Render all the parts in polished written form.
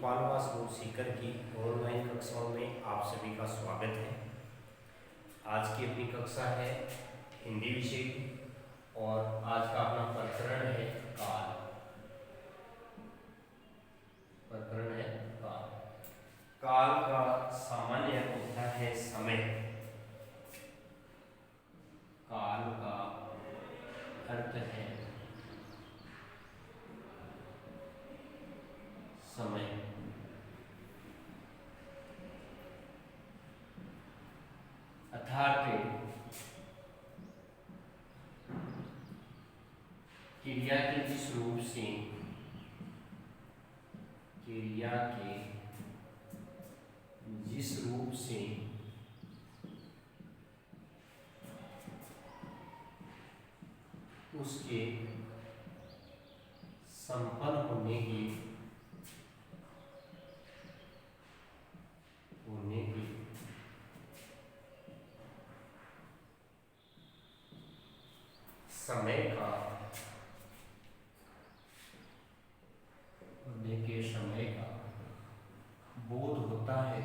Gopal school Sikar की online कक्षाओं में आप सभी का स्वागत है। आज की अपनी कक्षा है हिंदी विषय की और आज का अपना प्रकरण है काल। प्रकरण है काल। काल का सामान्य अर्थ होता है समय। काल का अर्थ है समय। अर्थात क्रिया के जिस रूप से उसके संपन्न होने की समय का बोध होता है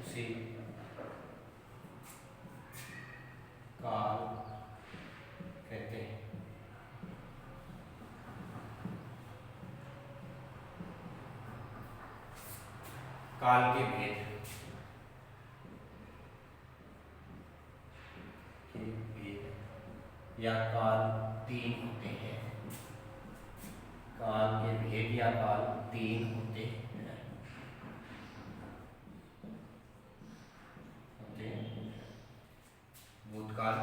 उसे काल कहते हैं। काल के भेद या काल तीन होते हैं। काल के भेद या काल तीन होते हैं। भूतकाल,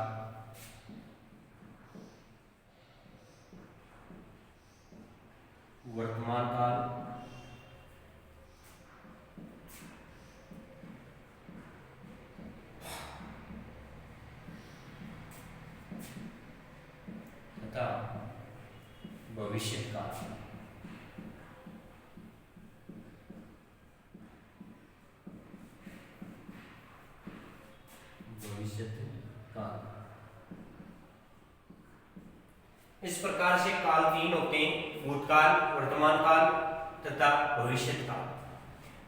वर्तमान काल तथा भविष्य काल। इस प्रकार से काल तीन होते हैं: भूतकाल, वर्तमान काल तथा भविष्य काल।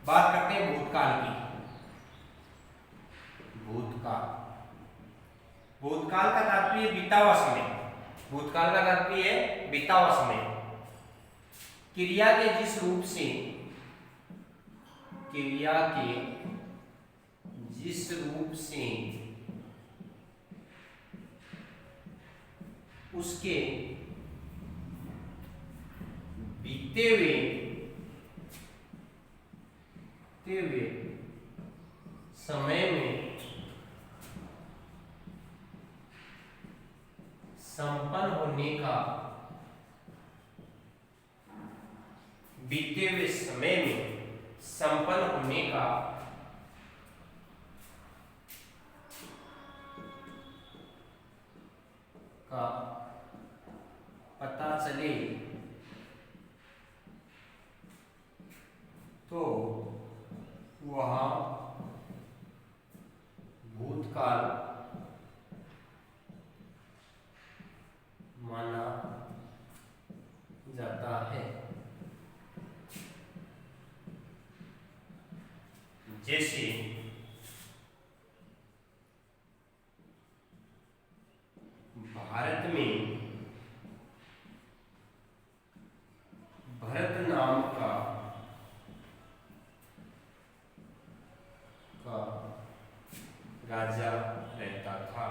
बात करते हैं भूतकाल की। भूतकाल का तात्पर्य बीता हुआ समय। भूतकाल का तात्पर्य है बीता हुआ समय। क्रिया के जिस रूप से उसके बीते हुए समय में संपन्न होने का पता चले तो वह भूतकाल माना जाता है। जैसे भारत में भरत नाम का राजा रहता था।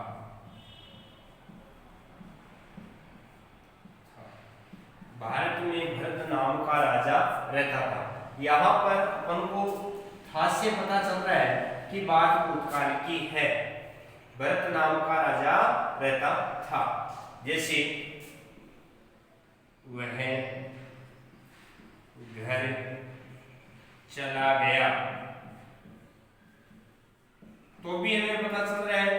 भारत में भरत नाम का राजा रहता था। यहाँ पर अपन को हाथ से पता चल रहा है कि बात भूतकाल की है। भरत नाम का राजा रहता था। जैसे वह घर चला गया, तो भी हमें पता चल रहा है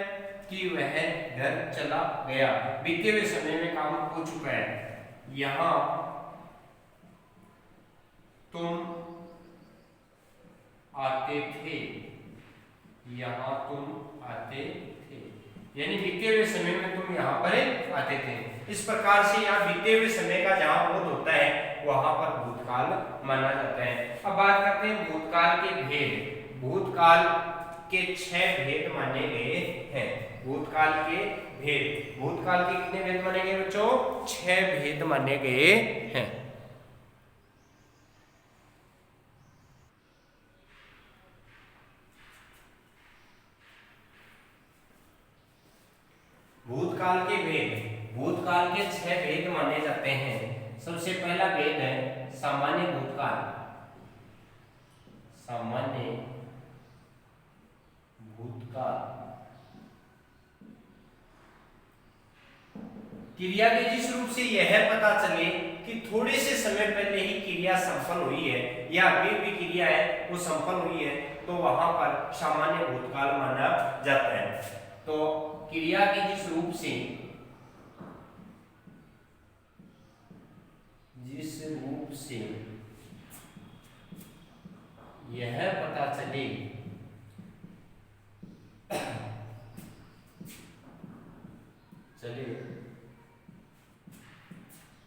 कि वह घर चला गया, बीते हुए समय में काम हो चुका है। यहाँ तुम आते थे, यहाँ तुम आते थे। यानी बीते हुए समय में तुम यहाँ पर आते थे। इस प्रकार से यहाँ बीते हुए समय का जहाँ बोध होता है वहां पर भूतकाल माना जाता है। अब बात करते हैं भूतकाल के भेद। भूतकाल के 6 भेद माने गए हैं। भूतकाल के भेद, भूतकाल के कितने भेद माने गए बच्चों? 6 भेद माने गए हैं। भूतकाल के भेद, भूतकाल के 6 भेद माने जाते हैं। सबसे पहला भेद है सामान्य भूतकाल। सामान्य भूतकाल क्रिया के जिस रूप से यह पता चले कि थोड़े से समय पहले ही क्रिया संपन्न हुई है या अभी भी क्रिया है वो संपन्न हुई है, तो वहां पर सामान्य भूतकाल माना जाता है। तो क्रिया के जिस रूप से यह पता चले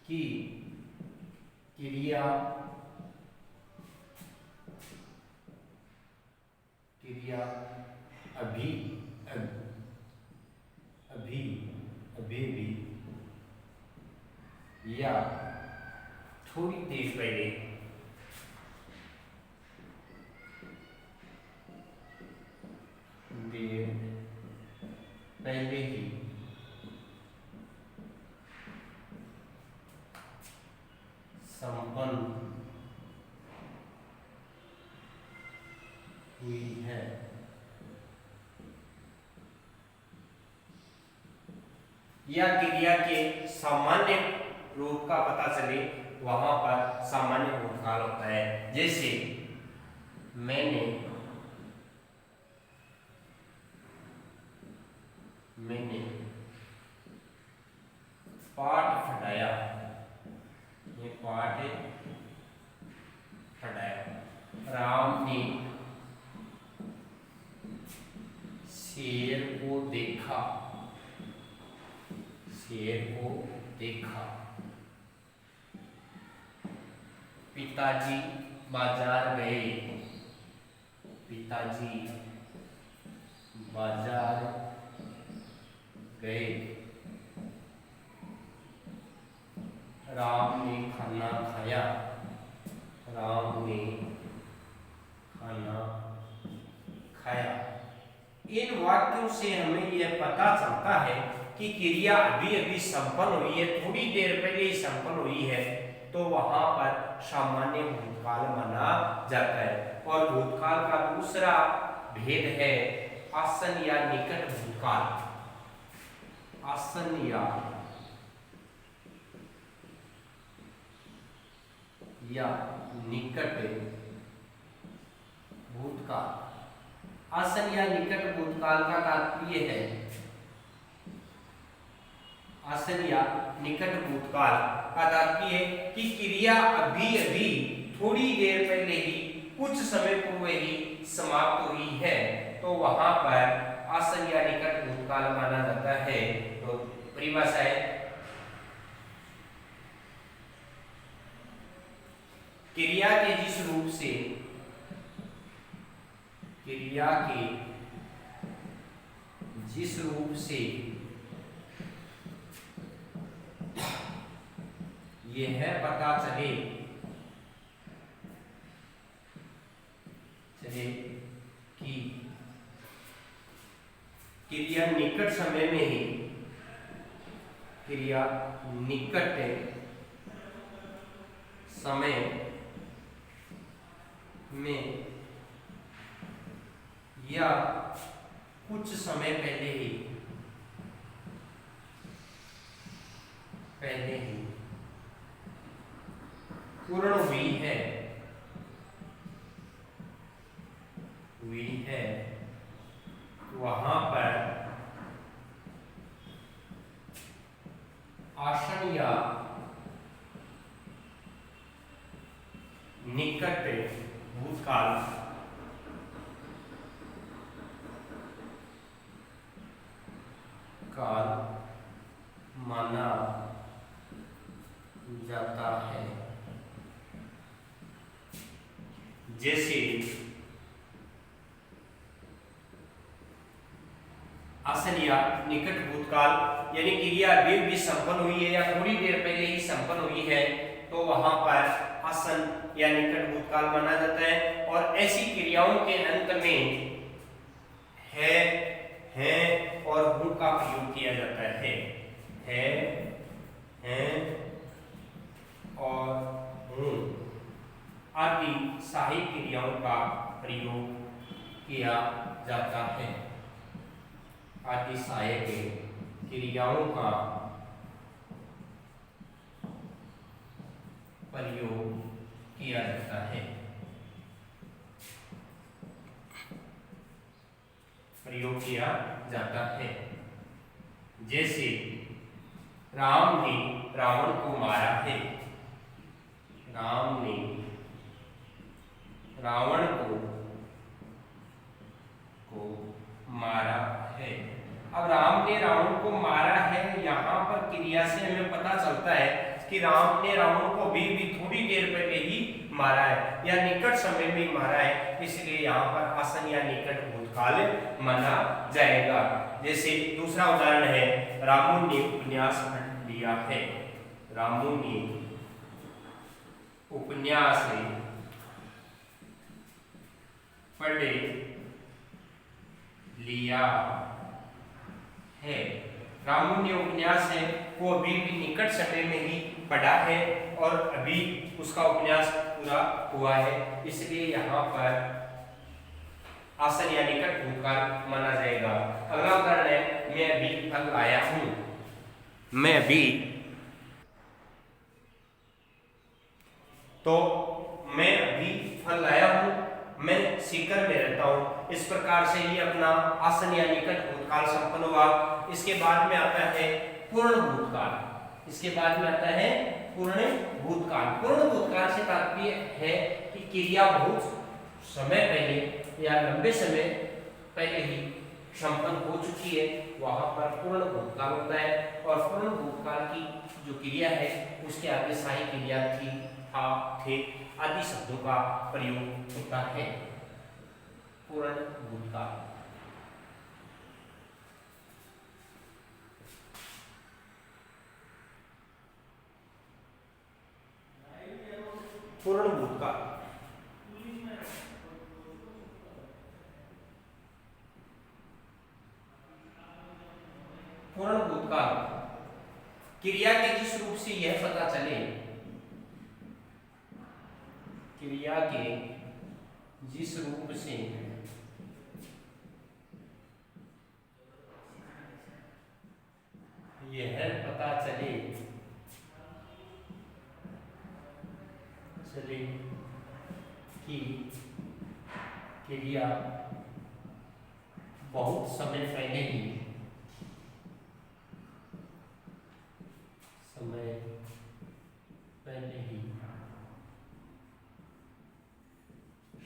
कि क्रिया अभी भी या थोड़ी देर पहले ही संपन्न हुई है, या क्रिया के सामान्य रूप का पता चले वहां पर सामान्य भूतकाल होता है। जैसे मैंने पाठ पढ़ाया, ये पाठ पढ़ाया। राम ने शेर को देखा, पिताजी बाजार गए, राम ने खाना खाया, इन वाक्यों से हमें यह पता चलता है कि क्रिया अभी अभी संपन्न हुई है, थोड़ी देर पहले ही संपन्न हुई है, तो वहां पर सामान्य भूतकाल माना जाता है। और भूतकाल का दूसरा भेद है आसन या निकट भूतकाल। आसन या निकट भूतकाल। आसन या निकट भूतकाल का तात्पर्य है, आसन या निकट भूतकाल का तात्पर्य है कि क्रिया अभी अभी थोड़ी देर पहले ही, कुछ समय पूर्व ही समाप्त हुई है, तो वहां पर आसन या निकट भूतकाल माना जाता है। तो परिभाषा है क्रिया के जिस रूप से यह पता चले कि क्रिया निकट समय में ही, या कुछ समय पहले ही पूर्ण हुई है, वहां पर आसन या निकट भूतकाल भूतकाल माना जाता है। जैसे आसन या निकट भूतकाल यानी क्रिया अभी भी संपन्न हुई है या थोड़ी देर पहले ही संपन्न हुई है, तो वहां पर आसन या निकट भूतकाल माना जाता है। और ऐसी क्रियाओं के अंत में है और हूं का प्रयोग किया जाता है और हूं आदि सहायक क्रियाओं का प्रयोग किया जाता है। आदि सहायक क्रियाओं का प्रयोग किया जाता है। प्रयोग किया जाता है। जैसे राम ने रावण को मारा है। राम ने रावण को मारा है। अब राम ने रावण को मारा है, यहाँ पर क्रिया से हमें पता चलता है कि राम ने रावण को भी थोड़ी देर पहले ही मारा है या निकट समय में मारा है, इसलिए यहाँ पर आसन या निकट भूतकाल माना जाएगा। जैसे दूसरा उदाहरण है, रामू ने उपन्यास पढ़ लिया है। रामू ने उपन्यास पढ़ लिया है। रामू ने उपन्यास है वो अभी भी निकट समय में ही पढ़ा है और अभी उसका उपन्यास पूरा हुआ है, इसलिए यहाँ पर आसन या निकट भूतकाल माना जाएगा। अगला उदाहरण है, मैं अभी फल लाया हूँ। मैं अभी, तो मैं अभी फल लाया हूँ, मैं सीकर में रहता हूँ। इस प्रकार से ही अपना आसन या निकट भूतकाल संपन्न हुआ। इसके बाद में आता है पूर्ण भूतकाल। इसके बाद में आता है पूर्ण भूतकाल। पूर्ण भूतकाल से तात्पर्य है कि क्रिया बहुत समय पहले या लंबे समय पहले ही संपन्न हो चुकी है, वहां पर पूर्ण भूतकाल होता है। और पूर्ण भूतकाल की जो क्रिया है उसके आगे सहायी क्रिया थी, था, थे आदि शब्दों का प्रयोग होता है। पूर्ण भूतकाल। पूर्ण भूतकाल पूर्ण भूतकाल क्रिया के जिस रूप से यह पता चले, क्रिया के जिस रूप से यह पता चले कि क्रिया बहुत समय पहले ही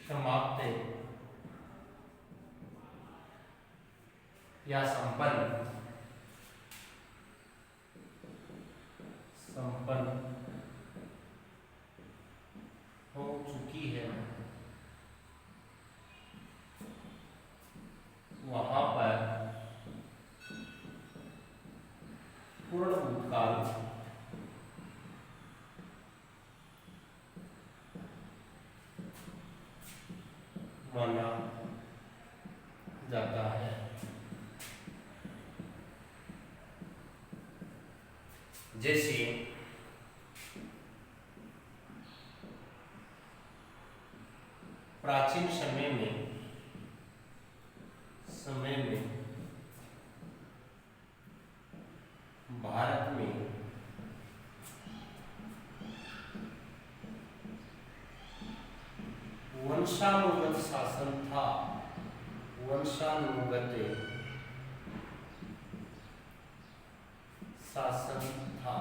समाप्त या संपन्न हो चुकी है, वहां पर पूर्ण भूतकाल माना जाता है। जैसे प्राचीन समय में भारत में वंशानुगत शासन था। वंशानुगत शासन था।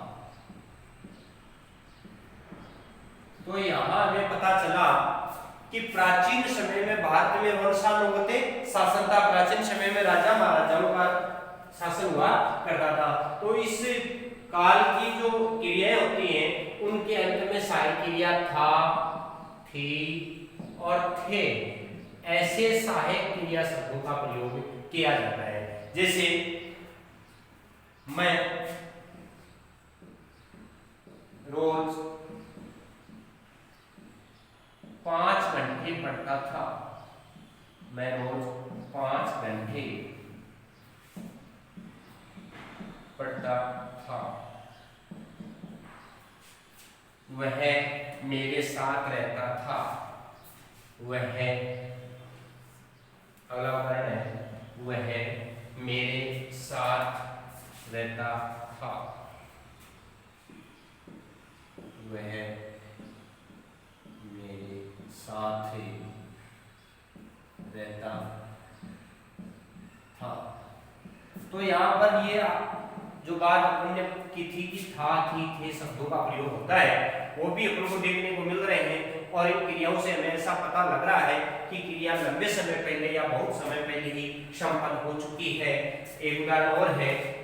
तो यहां हमें पता चला कि प्राचीन समय में भारत में वंशानुगत शासन था। प्राचीन समय में राजा महाराजाओं का शासन हुआ करता था। तो इस काल की जो क्रियाएं होती हैं उनके अंत में सहायक क्रिया था, थी और थे ऐसे सहायक क्रिया शब्दों का प्रयोग किया जाता है। जैसे मैं रोज 5 घंटे पढ़ता था, मैं रोज 5 घंटे पढ़ता था, वह मेरे साथ रहता था, वह अगला उदाहरण है, वह मेरे साथ रहता था, वह मेरे साथ ही रहता था। तो यहाँ पर ये जो बात हमने की थी कि था, थी, थे शब्दों का प्रयोग होता है, वो भी अपन को देखने को मिल रहे हैं। और इन क्रियाओं से हमें ऐसा पता लग रहा है कि क्रिया लंबे समय पहले या बहुत समय पहले ही संपन्न हो चुकी है। एक उदाहरण और है,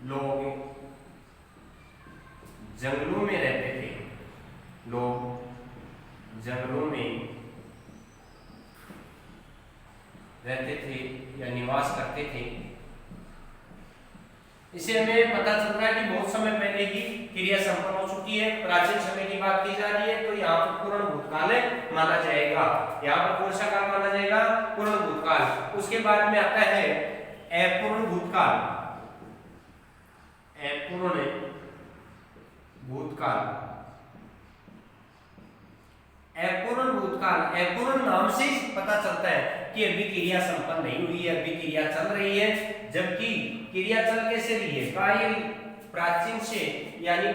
लोग जंगलों में रहते थे, लोग जंगलों में रहते थे या निवास करते थे। इसे हमें पता चल रहा है कि बहुत समय पहले ही क्रिया संपन्न हो चुकी है, प्राचीन समय की बात की जा रही है। तो यहाँ पर पूर्ण भूतकाल माना जाएगा। यहाँ पर कौन सा काल माना जाएगा? पूर्ण भूतकाल। उसके बाद में आता है अपूर्ण भूतकाल। अपूर्ण भूतकाल, अपूर्ण भूतकाल, अपूर्ण नाम से पता चलता है कि अभी क्रिया संपन्न नहीं हुई है, अभी क्रिया चल रही है। जबकि क्रिया चल कैसे रही है? काल प्राचीन से यानी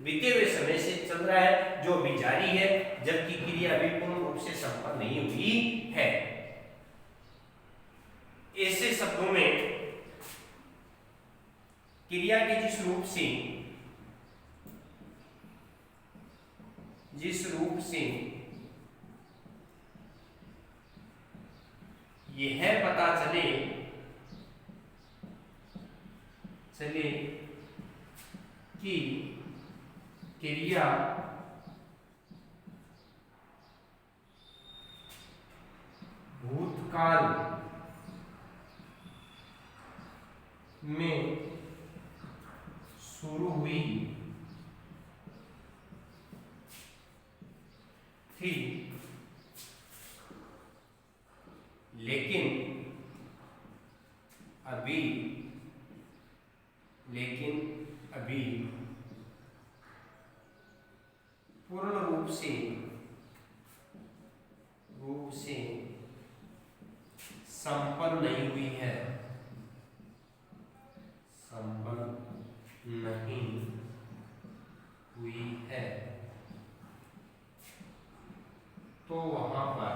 बीते हुए समय से चल रहा है, जो अभी जारी है, जबकि क्रिया अभी पूर्ण रूप से संपन्न नहीं हुई है। ऐसे शब्दों में क्रिया के जिस रूप से यह पता चले कि क्रिया भूतकाल में शुरू हुई थी, लेकिन अभी पूर्ण रूप से संपन्न नहीं हुई है, तो वहां पर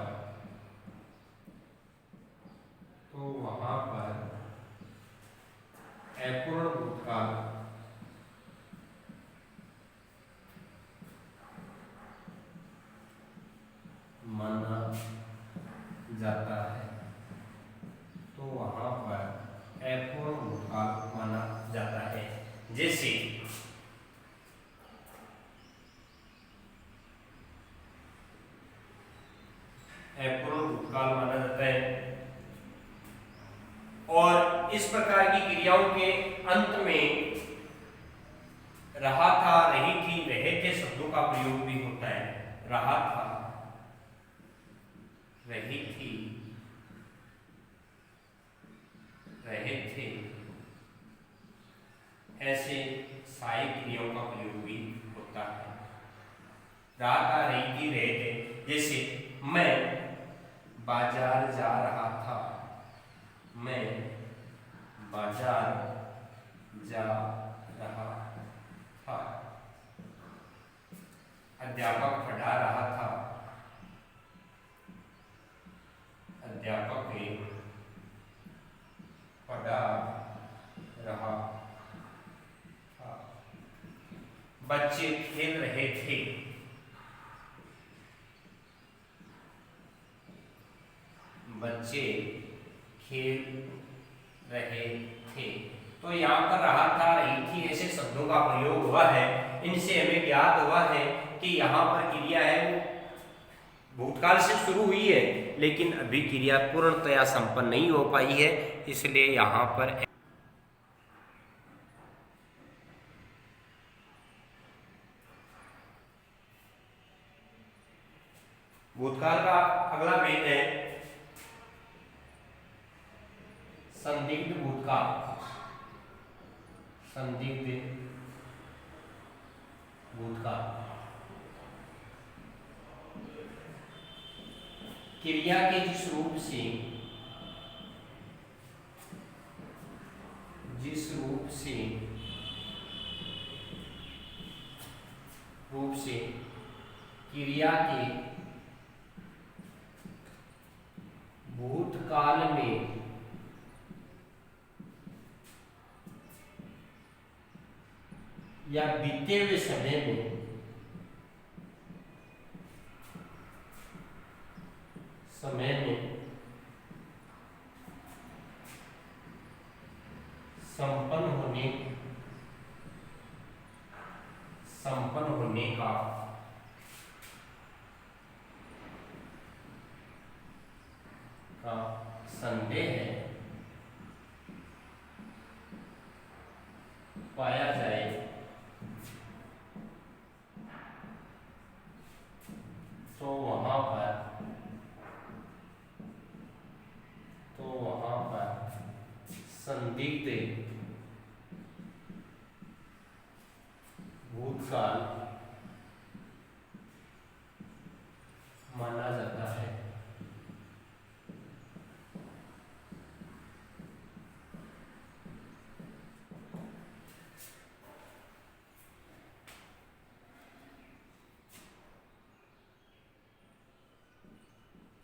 अपूर्ण भूतकाल माना जाता है। तो वहां पर अपूर्ण भूतकाल माना जाता है। जैसे अपूर्ण भूतकाल माना जाता है। और इस प्रकार की क्रियाओं के अंत में रहा था, रही थी, रहे थे शब्दों का प्रयोग भी होता है। रहा था, रही थी, रहे थे, ऐसे सहायक क्रियाओं का प्रयोग भी होता है। रहा था, रही थी, रहे थे। जैसे मैं बाजार जा रहा था, मैं बाजार जा रहा था। अध्यापक पढ़ा रहा था, अध्यापक पढ़ा रहा था। बच्चे खेल रहे थे, बच्चे खेल रहे थे। तो यहाँ पर रहा था, रही थी ऐसे शब्दों का प्रयोग हुआ है। इनसे हमें ज्ञात हुआ है कि यहाँ पर क्रिया है वो भूतकाल से शुरू हुई है, लेकिन अभी क्रिया पूर्णतया संपन्न नहीं हो पाई है, इसलिए यहाँ पर भूतकाल का अगला भेद है संदिग्ध भूतकाल। संदिग्ध भूतकाल क्रिया के जिस रूप से क्रिया के भूतकाल में या बीते हुए समय में संपन्न होने का संदेह पाया जाए तो वहां पर संदिग्ध भूतकाल माना जाता है।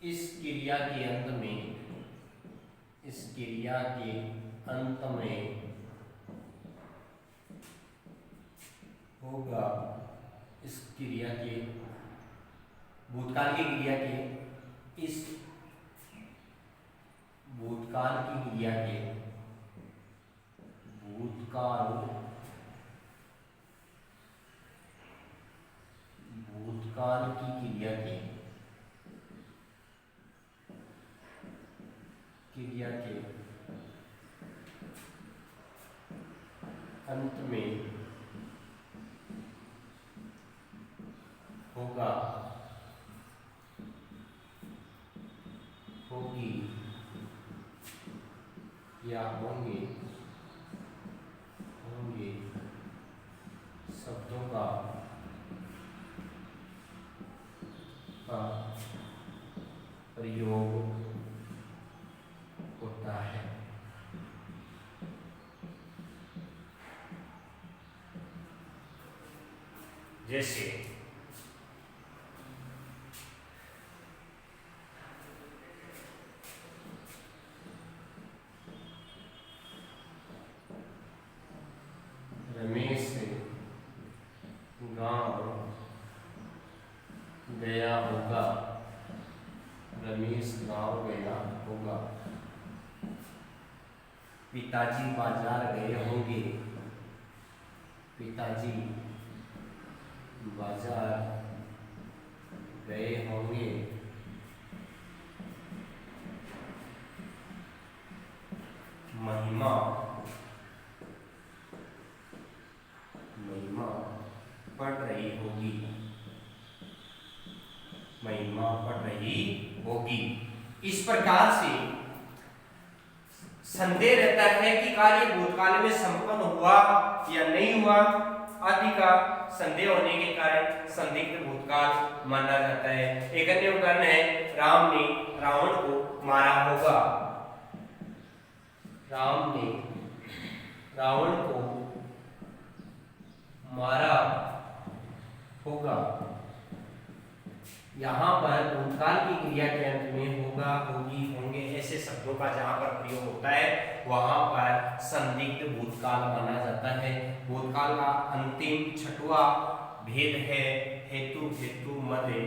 इस क्रिया के अंत में होगा, इस क्रिया के भूतकाल की क्रिया के इस भूतकाल की क्रिया के भूतकाल की क्रिया के अंत में होगा, होगी या होंगे शब्दों का प्रयोग होता है। जैसे रमेश गांव गया होगा, रमेश गांव गया होगा। पिताजी बाजार गए होंगे, पिताजी बाजार गए होंगे। महिमा पढ़ रही होगी, महिमा पढ़ रही होगी। इस प्रकार से संदेह रहता है कि कार्य भूतकाल में संपन्न हुआ या नहीं हुआ आदि का संदेह होने के कारण संदिग्ध भूतकाल माना जाता है। एक अन्य उदाहरण है, राम ने रावण को मारा होगा। राम ने रावण को मारा होगा। यहाँ पर भूतकाल की क्रिया के अंत में होगा, होगी, होंगे ऐसे शब्दों का जहाँ पर प्रयोग होता है वहां पर संदिग्ध भूतकाल माना जाता है। भूतकाल का अंतिम छठवां भेद है हेतु हेतु मदे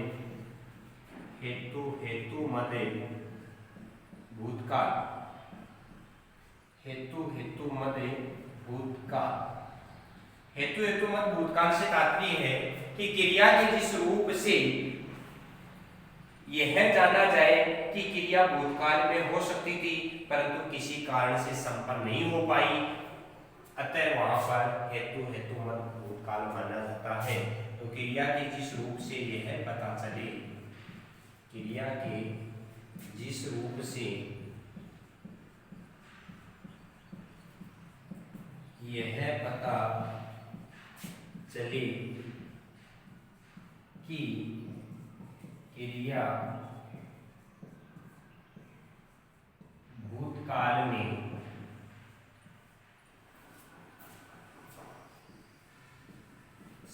भूतकाल, हेतु हेतु मद भूतकाल। हेतु हेतु मद भूतकाल से तात्पर्य है कि क्रिया के जिस रूप से यह जाना जाए कि क्रिया भूतकाल में हो सकती थी परंतु किसी कारण से संपन्न नहीं हो पाई, अतः वहां पर हेतु हेतु मद भूतकाल माना जाता है। तो क्रिया के जिस रूप से यह पता चले, क्रिया के जिस रूप से यह पता चले कि क्रिया भूतकाल में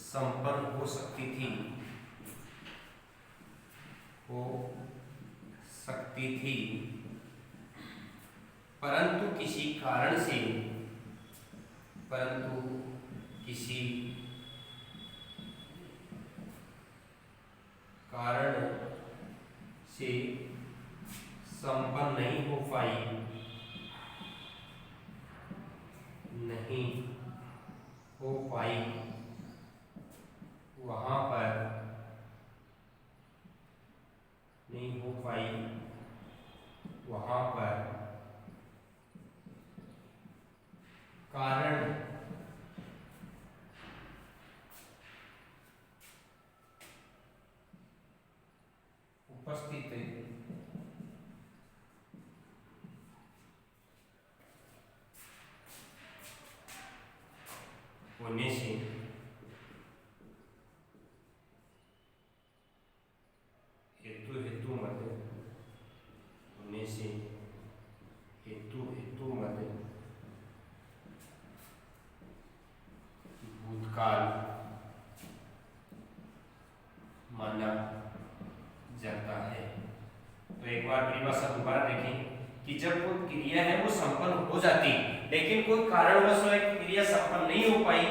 संपन्न हो सकती थी, परंतु किसी कारण से संपन्न नहीं हो पाई, वहां पर नहीं हो पाई, वहां पर कारण उपस्थित होने से हेतु हेतु मद होने से हेतु हेतु मद भूतकाल माना जाता है। तो एक बार परिभाषा दोबारा देखें कि जब कोई क्रिया है वो संपन्न हो जाती लेकिन कोई कारणवश क्रिया संपन्न नहीं हो पाई,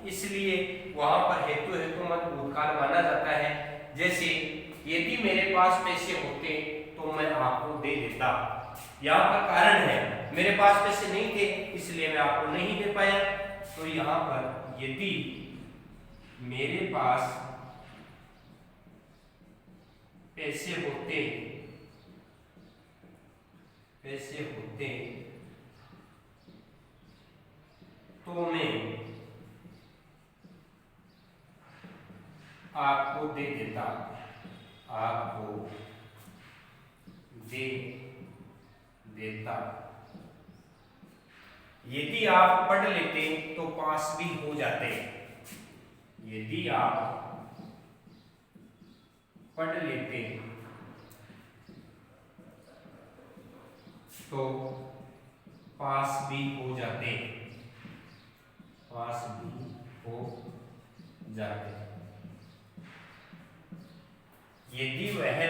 इसलिए वहां पर हेतु हेतु मद भूतकाल माना जाता है। जैसे यदि मेरे पास पैसे होते तो मैं आपको दे देता, यहाँ पर कारण है मेरे पास पैसे नहीं थे इसलिए मैं आपको नहीं दे पाया। तो यहाँ पर यदि मेरे पास पैसे होते तो मैं आपको दे देता, यदि आप पढ़ लेते तो पास भी हो जाते, यदि आप पढ़ लेते तो पास भी हो जाते, यदि वह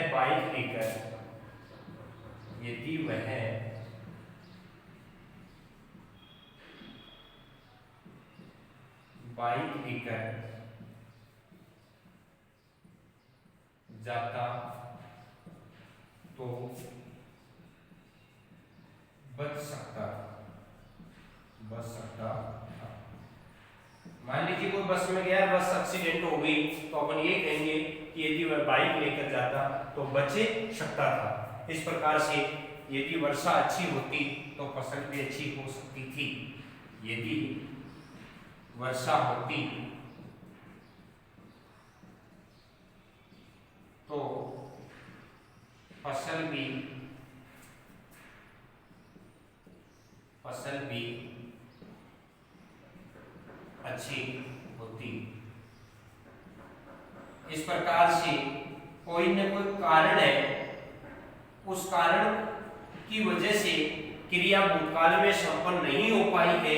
बाइक लेकर जाता तो बच सकता था। मान लीजिए कोई बस में गया, बस एक्सीडेंट हो गई तो अपन ये कहेंगे कि यदि वह बाइक लेकर जाता तो बच सकता था। इस प्रकार से यदि वर्षा अच्छी होती तो फसल भी अच्छी हो सकती थी, यदि वर्षा होती तो फसल भी अच्छी होती। इस प्रकार से कोई न कोई कारण है, उस कारण की वजह से क्रिया भूतकाल में संपन्न नहीं हो पाई है,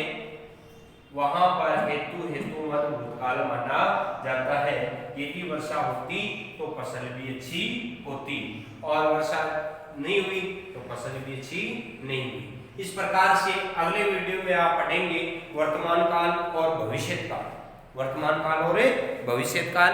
वहां पर हेतु हेतु मद भूतकाल माना जाता है। यदि वर्षा होती तो फसल भी अच्छी होती और वर्षा नहीं हुई तो फसल भी अच्छी नहीं हुई। इस प्रकार से अगले वीडियो में आप पढ़ेंगे वर्तमान काल और भविष्यत काल, वर्तमान काल और भविष्यत काल।